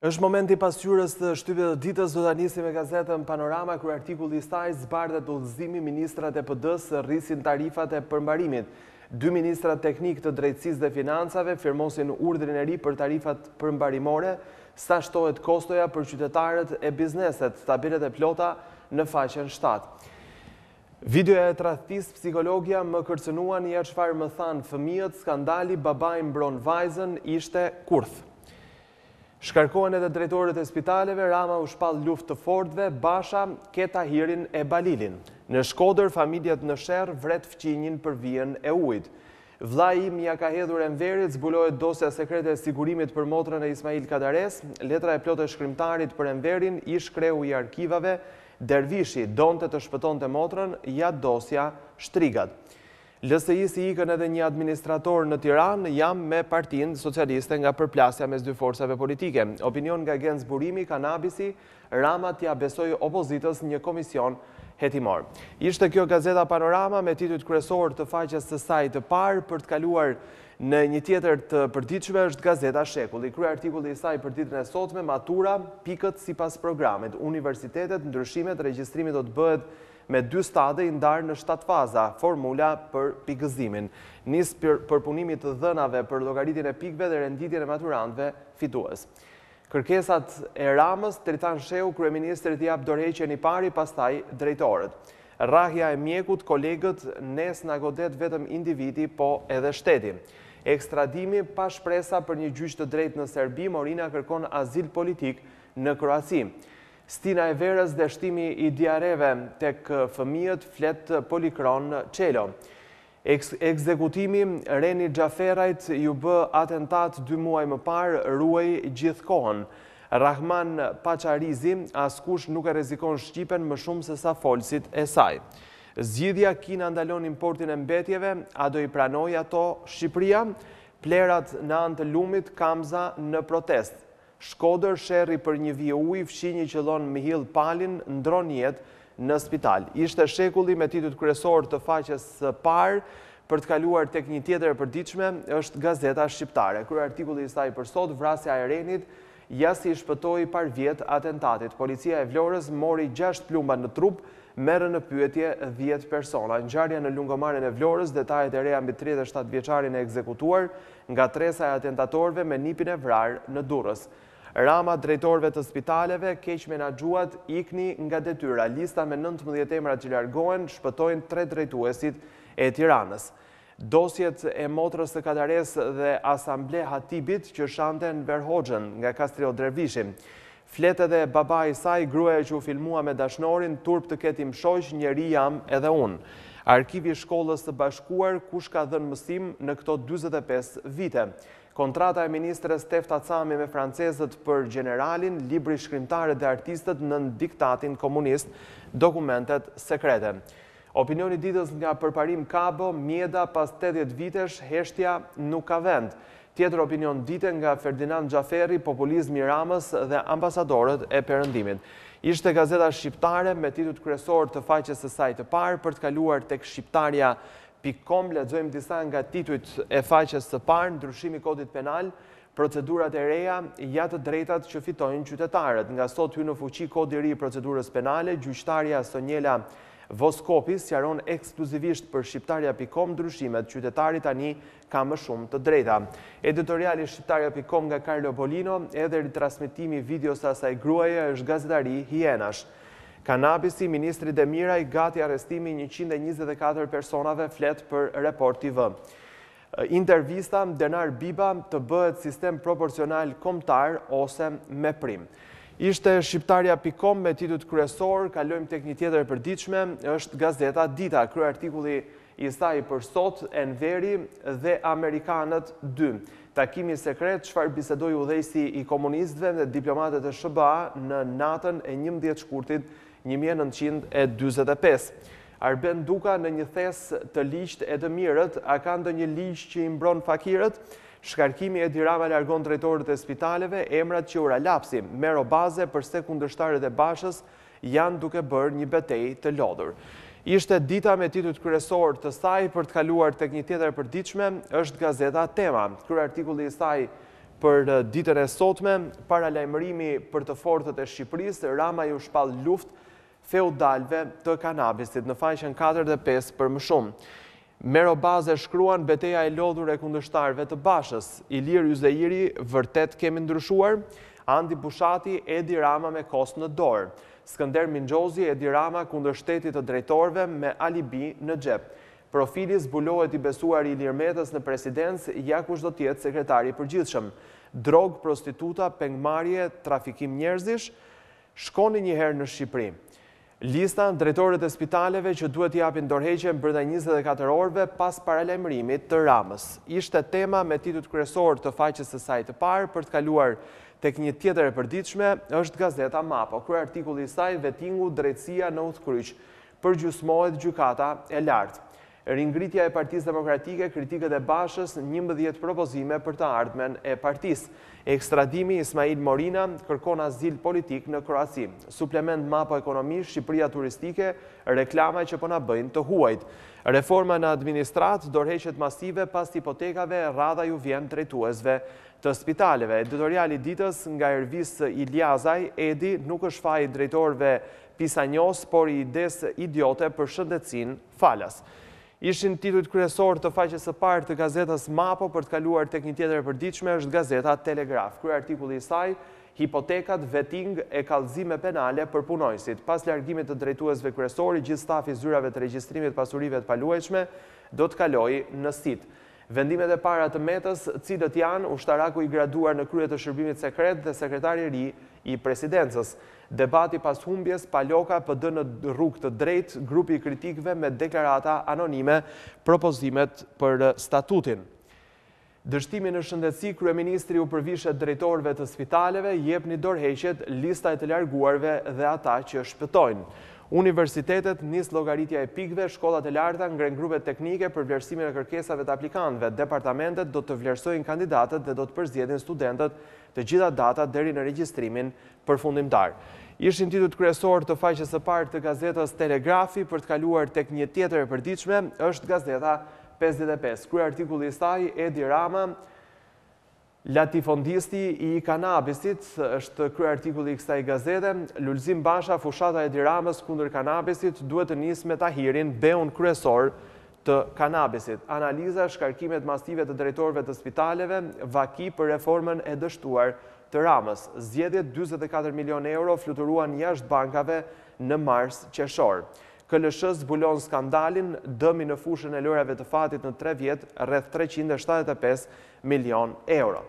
Është momenti pasqyrës të shtypjes të ditës, do ta nisim me gazetën Panorama, kur artikulli i saj zbartet udhëzimi, ministrat e PD-s rrisin tarifat e përmbarimit. 2 ministrat teknik të drejtësisë dhe financave firmosin urdhrin e ri për tarifat përmbarimore, sa shtohet kostoja për qytetarët e bizneset, tabelet e plota në faqen 7. Videoja e tradhtisë psikologja më kërcënuan ja çfarë më thanë fëmijët, skandali, babai mbron vajzën, ishte kurth. Shkarkohen edhe drejtorët e spitaleve, Rama u shpall luftë të fortëve, Basha ke Tahirin e Balilin. Në Shkodër, familjet në sherr vret fqinjin për vijën e ujit. Vllai im ja ka hedhur Enverit, zbulohet dosja sekrete e sigurimit për motrën e Ismail Kadares, letra e plotë e shkrimtarit për Enverin, ish kreu i arkivave, Dervishi donte të shpëtonte motrën, ja dosja shtrigat. LSI-si ikën edhe një administrator në Tiranë, jam me Partinë Socialiste nga përplasja mes dy forcave politike. Opinion nga Gen Zburimi, kanabisi, Rama t'ja besoi opozitës një komision hetimor. Ishte kjo gazeta Panorama me titujt kryesor të faqes së saj të parë. Për të kaluar në një tjetër të përditshme është gazeta Shekulli. Krye artikulli i saj për ditën e sotme, matura, pikët sipas programit, universitetet, ndryshimet, regjistrimi do të bëhet me 2 stade i ndarë në 7 faza, formula për pikëzimin. Nis përpunimi të dhënave për llogaritjen e pikëve dhe renditjen e maturantëve fitues. Kërkesat e Ramës, Tritan Sheu, kryeministri i jap dorëheqjen i pari, pastaj drejtorët. Rrahja e mjekut, kolegët, nes na godet vetëm individi, po edhe shteti. Ekstradimi pa shpresa për një gjyq të drejtë në Serbi, Morina kërkon azil politik në Kroaci. Stina e verës dhe shtimi i diareve tek fëmijët, flet Polikron Qelo. Ekzekutimi Reni Xhaferajt ju bë atentat 2 muaj më parë, ruaj gjithë kohën. Rahman Pacharizi, askush nuk e rrezikon Shqipen më shumë se sa folësit e saj. Zgjidhja, Kina ndalon importin e mbetjeve, a do i pranoj ato Shqipëria? Plerat në anë të lumit, Kamza në protest. Shkodër, sherri për një vijë uji, fshinji që lon Mihill Palin, ndron jetë në spital. Ishte Shekulli me titujt kryesor të faqes së parë. Për të kaluar tek një tjetër e përditshme është gazeta Shqiptare. Krye artikulli i saj për sot, vrasja e Renit, ja si shpëtoi par vjet atentatit. Policia e Vlorës mori 6 plumba në trup, merrën në pyetje 10 persona. Ngjarja në lungomaren e Vlorës, detajet e reja mbi 37 vjeçarin e ekzekutuar nga tresa e atentatorëve me nipin e vrarë në Durrës. Rama drejtorëve të spitaleve, keq menaxhuat, ikni nga detyra. Lista me 19 emra që largohen shpëtojnë 3 drejtuesit e Tiranës. Dosjet e motrës së Kadares dhe asamble Hatibit që shanten Verhoxhën nga Kastrio Dervishi. Flet edhe baba i saj, gruaja që u filmua me dashnorin, turp të ketim shoq, njeri jam edhe unë. Arkivi i Shkollës së Bashkuar, kush ka dhënë mësim në këto 45 vite. Kontrata e ministres Tefta Cami me francezët për generalin, libri shkrimtarët dhe artistët në diktatin komunist, dokumentet sekrete. Opinioni ditës nga Përparim Kabo, mjeda pas 80 vitesh, heshtja nuk ka vend. Tjetër opinion dite nga Ferdinand Xhaferi, populizmi i Ramës dhe ambasadorët e Perëndimit. Ishte gazeta Shqiptare me titujt kryesor të faqes së saj të parë. Për të kaluar tek shqiptaria.com, lexojmë disa nga titujt e faqes së parë. Ndryshimi i kodit penal, procedurat e reja, ja të drejtat që fitojnë qytetarët. Nga sot hyn në fuqi kodi i ri i procedurës penale, gjyqtarja Sonjela Voskopi sqaron ekskluzivisht për shqiptaria.com ndryshimet, qytetari tani ka më shumë të drejta. Editoriali shqiptaria.com nga Carlo Bolino, edhe ritransmetimi videos të asaj gruaje është gazetari hienash. Kanabisi, ministri Demiraj gati arrestimi 124 personave, flet për Report TV. Intervista, Denar Biba të bëhet sistem proporcional kombëtar ose me prim. Ishte shqiptaria.com me titujt kryesor. Kalojmë tek një tjetër e përditshme, është gazeta Dita. Krye artikulli i saj për sot, Enveri dhe Amerikanët 2. Takimi sekret, çfarë bisedoi udhëheqësi i komunistëve dhe diplomatët e SBA në natën e 11 shkurtit 1945. Arben Duka në një thes të ligjt e të mirët, a ka ndonjë ligj që i mbron fakirët? Shkarkimi Edi Rama largon drejtorët e spitaleve, emrat që ura lapsi, mero baze përse kundërshtarët e Bashës janë duke bërë një betejë të lodhur. Ishte Dita me titujt kryesor të saj. Për të kaluar tek një tjetër e përditshme është gazeta Tema. Krye artikulli i saj për ditën e sotme, para lajmërimi për të fortët e Shqipërisë, Rama ju shpall luftë feudalve të kanabisit në faqen 4 dhe 5 për më shumë. Mero Baze shkruan beteja e lodhur e kundërshtarëve të Bashës. Ilir Yzeiri, vërtet kemi ndryshuar. Andi Bushati, Edi Rama me kos në dorë. Skënder Mingjozi, Edi Rama kundër shtetit të drejtorëve me alibi në xhep. Profili zbulohet i besuar Ilir Metës në presidencë, ja kush do tjetë sekretari i përgjithshëm. Drog, prostituta, pengmarrje, trafikim njerëzish, shkoni një herë në Shqipëri. Lista drejtorët e spitaleve që duhet japin dorëheqjen brenda 24 orëve pas paralajmërimit të Ramës. Ishte tema me titut kryesor të faqes së saj të parë. Për të kaluar tek një tjetër e përditshme është gazeta Mapo. Krye artikulli i saj vettingu drejtësia në udhkryq. Përgjysmohet gjykata e lartë. Ringritja e Partisë Demokratike, kritikët e Bashës, 11 propozime për të ardhmen e partisë. Ekstradimi Ismail Morina kërkon azil politik në Kroaci. Suplement Mapo Ekonomi, Shqipëria turistike, reklama që po na bëjnë të huajt. Reforma në administrat, dorëheqjet masive pas hipotekave, radha ju vjen drejtuesve të spitaleve. Editoriali ditës nga Ervis Iliazaj, Edi nuk është faji drejtorëve pisanjos, por i ides idiote për shëndetësinë falas. Ishin titujt kryesor të faqes së parë të gazetës Mapo. Për të kaluar tek një tjetër e përditshme është gazeta Telegraf. Krye artikulli i saj, hipotekat, vetting e kallëzime penale për punojësit. Pas largimit të drejtuesve kryesor, gjithë stafi zyrave të regjistrimit pasurive të paluajtshme do të kalojë në sit. Vendimet e para të Metës, cilët janë ushtaraku i graduar në krye të shërbimit sekret dhe sekretari i ri i presidencës. Debati pas humbjes, Paloka PD në rrugë të drejtë, grupi i kritikëve me deklarata anonime, propozimet për statutin. Dështimi në shëndetësi, kryeministri u përvishet drejtorëve të spitaleve, jepni dorëheqjet, lista e të larguarve dhe ata që shpëtojnë. Universitetet nis llogaritja e pikëve, shkollat e larta ngren grupe teknike për vlerësimin e kërkesave të aplikantëve. Departamentet do të vlerësojnë kandidatët dhe do të përzgjedhin studentët të gjitha datat deri në regjistrimin përfundimtar. Ishin titujt kryesor të faqes së parë të gazetës Telegrafi. Për të kaluar tek një tjetër e përditshme është gazeta 55. Krye artikulli i saj, Edi Rama, latifondisti i kanabisit, është krye artikulli i kësaj gazete. Lulzim Basha, fushata e Edi Ramës kundër kanabisit duhet të nisë me Tahirin, beun kryesor të kanabisit. Analiza, shkarkimet masive të drejtorëve të spitaleve, vaki për reformën e dështuar të Ramës. Zgjedhjet 44 milion euro fluturuan jashtë bankave në mars qershor. KLSH zbulon skandalin, dëmi në fushën e lojrave të fatit në 3 vjet, rreth 375 milion euro.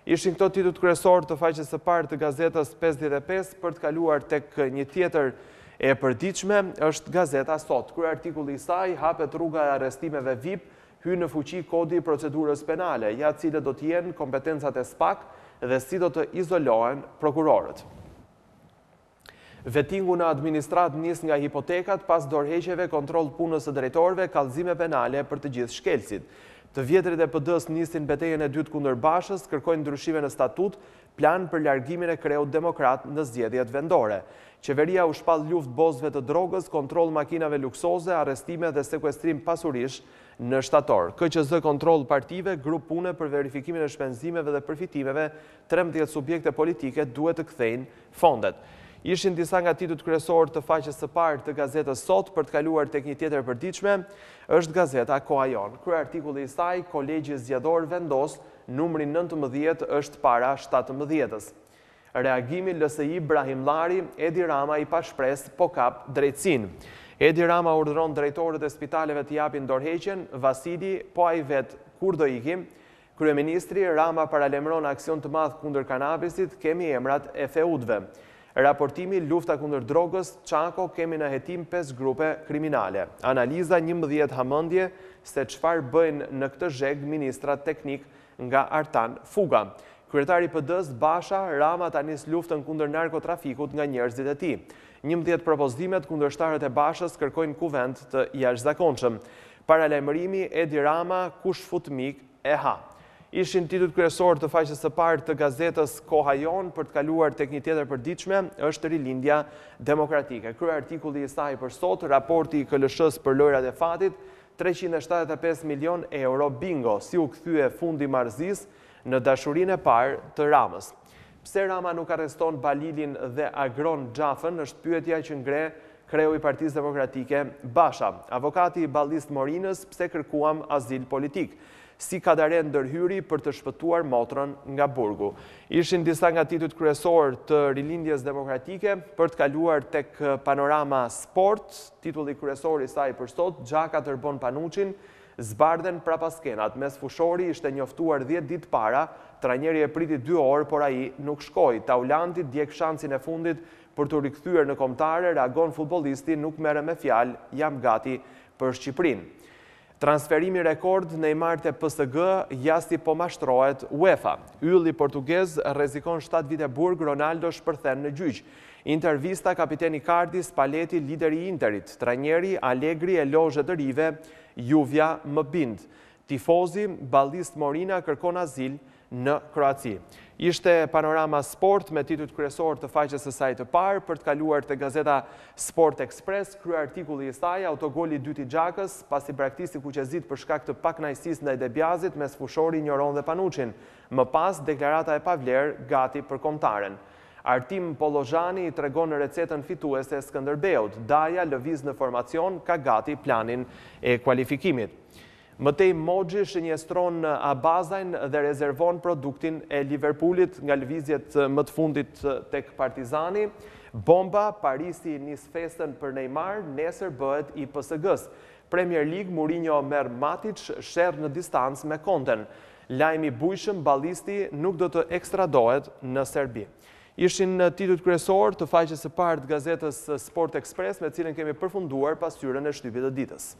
Ishin këto titujt kryesor të faqes së parë të gazetës 55. Për të kaluar tek një tjetër e përditshme është gazeta Sot. Krye artikulli i saj, hapet rruga e arrestimeve VIP, hyn në fuqi kodi i procedurës penale, ja cilët do të jenë kompetencat e SPAK dhe si do të izolohen prokurorët. Vettingu në administrat nis nga hipotekat, pas dorëheqjeve, kontroll punës së drejtorëve, kallëzime penale për të gjithë shkelësit. Të vjetrit e PD-s nisin betejën e dytë kundër Bashës, kërkojnë ndryshime në statut, plan për largimin e kreut demokrat në zgjedhjet vendore. Qeveria u shpall luftë bozëve të drogës, kontroll makinave luksoze, arrestime dhe sekuestrim pasurish në shtator. KQZ kontroll partive, grup pune për verifikimin e shpenzimeve dhe përfitimeve, 13 subjekte politike duhet të kthejnë fondet. Ishin disa nga titujt kryesor të faqes së parë të gazetës Sot. Për të kaluar tek një tjetër përditshme është gazeta Koha Jon. Krye artikulli i saj, kolegji zgjedhor vendos, numri 19 është para 17-s. Reagimi LSI Brahimllari, Edi Rama i pa shpresë, po kap drejtësinë. Edi Rama urdhëron drejtorët e spitaleve të japin dorëheqjen, Vasili po ai vet kur do ikim. Kryeministri Rama paralajmëron aksion të madh kundër kanabisit, kemi emrat e feudëve. Raportimi lufta kundër drogës, Çako, kemi në hetim 5 grupe kriminale. Analiza 11 hamendje se çfarë bëjnë në këtë zheg ministrat teknik nga Artan Fuga. Kryetari i PD-s Basha, Rama ta nis luftën kundër narkotrafikut nga njerëzit e tij. 11 propozimet kundërshtarët e Bashës kërkojnë kuvent të jashtëzakonshëm. Paralajmërimi Edi Rama, kush fut mik e ha. Ishin titujt kryesor të faqes së parë të gazetës Koha Jon. Për të kaluar tek një tjetër përditshme është rilindja demokratike. Krye artikulli i saj për sot, raporti i KLSH për lojrat e fatit, 375 milion euro bingo, si u kthye fundi marrëzisë në dashurinë e parë të Ramës. Pse Rama nuk arreston Balilin dhe Agron Xhafën është pyetja që ngre kreu i Partisë Demokratike Basha. Avokati i Ballist Morinës pse kërkuam azil politik. Si Kadare ndërhyri për të shpëtuar motrën nga burgu. Ishin disa nga titujt kryesor të Rilindjes Demokratike për të kaluar tek Panorama Sport. Titulli kryesor i saj për sot, Gjaka tërbon Panuçin, zbardhen prapaskenat. Mes fushori ishte njoftuar 10 ditë para, trajneri e priti 2 orë, por ai nuk shkoi. Taulanti djeg shansin e fundit për të rikthyer në kombëtare, reagon futbollisti, nuk merre me fjalë, jam gati për Shqipërinë. Transferimi rekord Neymar te PSG, jasti po mashtrohet UEFA. Ylli portugez rrezikon 7 vite burg, Ronaldo shpërthen në gjyq. Intervista kapiteni Icardi, Spalletti, lideri i Interit. Trajneri Allegri e lozhe të rive, Juvja më bind. Tifozi Ballist Morina kërkon azil në Kroaci. Ishte Panorama Sport me titujt kryesor të faqes së saj të parë, për të kaluar te gazeta Sport Express, krye artikulli i saj, autogoli i dytë i Xhakës, pasi braktisti kuqezit për shkak të pakënaqësisë ndaj Debiazit, mes fushori njëron dhe Panuçin. Më pas, deklarata e pavler gati për kombëtaren. Artim Pollozhani i tregon në recetën fituese e Skënderbeut. Daja lëviz në formacion, ka gati planin e kualifikimit. Mëtej Moxhi shënjestron Abazajn dhe rezervon produktin e Liverpoolit nga lëvizjet më të fundit tek Partizani. Bomba, Parisi nis festën për Neymar, nesër bëhet i PSG-s. Premier League, Mourinho merr Matic, sherr në distancë me Conten. Lajmi bujshëm, ballisti nuk do të ekstradohet në Serbi. Ishin titujt kryesor të faqes së parë të gazetës Sport Express, me cilën kemi përfunduar pasqyrën e shtypit të ditës.